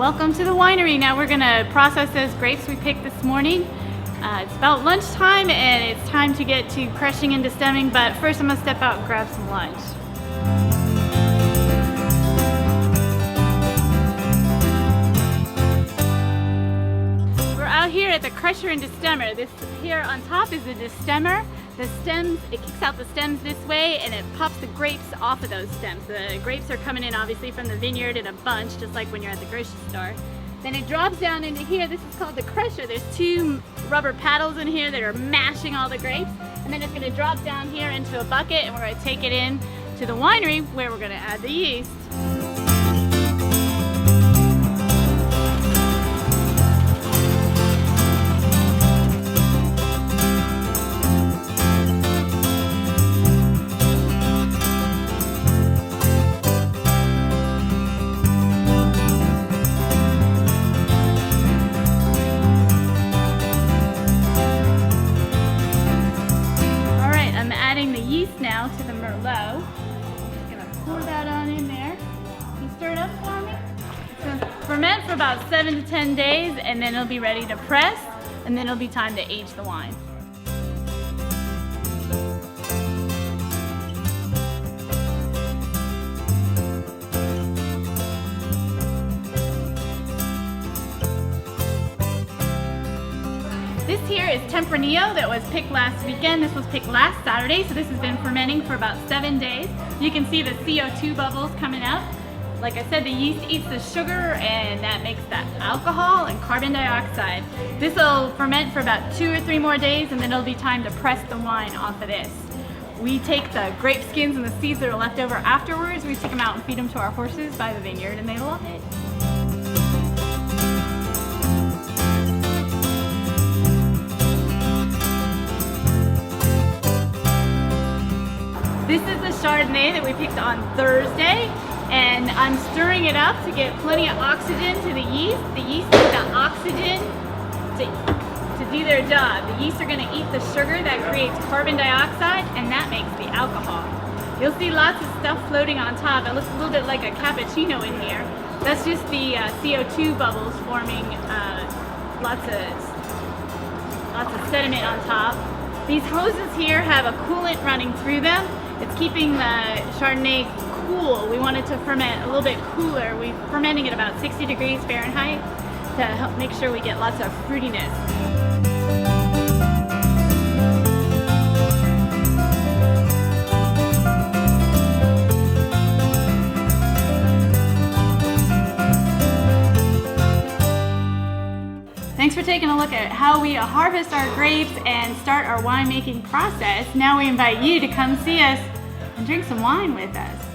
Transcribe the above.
Welcome to the winery. Now we're gonna process those grapes we picked this morning. It's about lunchtime and it's time to get to crushing and stemming, but first I'm gonna step out and grab some lunch. We're out here at the crusher and destemmer. This here on top is the destemmer. The stems, it kicks out the stems this way and it pops the grapes off of those stems. The grapes are coming in obviously from the vineyard in a bunch, just like when you're at the grocery store. Then it drops down into here. This is called the crusher. There's two rubber paddles in here that are mashing all the grapes. And then it's gonna drop down here into a bucket and we're gonna take it in to the winery where we're gonna add the yeast. Adding the yeast now to the Merlot. Just gonna pour that on in there. Can you stir it up for me? It's gonna ferment for about 7 to 10 days and then it'll be ready to press and then it'll be time to age the wine. This here is Tempranillo that was picked last weekend. This was picked last Saturday, so this has been fermenting for about 7 days. You can see the CO2 bubbles coming up. Like I said, the yeast eats the sugar and that makes that alcohol and carbon dioxide. This will ferment for about 2 or 3 more days and then it'll be time to press the wine off of this. We take the grape skins and the seeds that are left over afterwards, we take them out and feed them to our horses by the vineyard and they love it. This is the Chardonnay that we picked on Thursday, and I'm stirring it up to get plenty of oxygen to the yeast. The yeast needs the oxygen to do their job. The yeast are going to eat the sugar that creates carbon dioxide, and that makes the alcohol. You'll see lots of stuff floating on top. It looks a little bit like a cappuccino in here. That's just the CO2 bubbles forming lots of sediment on top. These hoses here have a coolant running through them. It's keeping the Chardonnay cool. We want it to ferment a little bit cooler. We're fermenting at about 60 degrees Fahrenheit to help make sure we get lots of fruitiness. Thanks for taking a look at how we harvest our grapes and start our winemaking process. Now we invite you to come see us and drink some wine with us.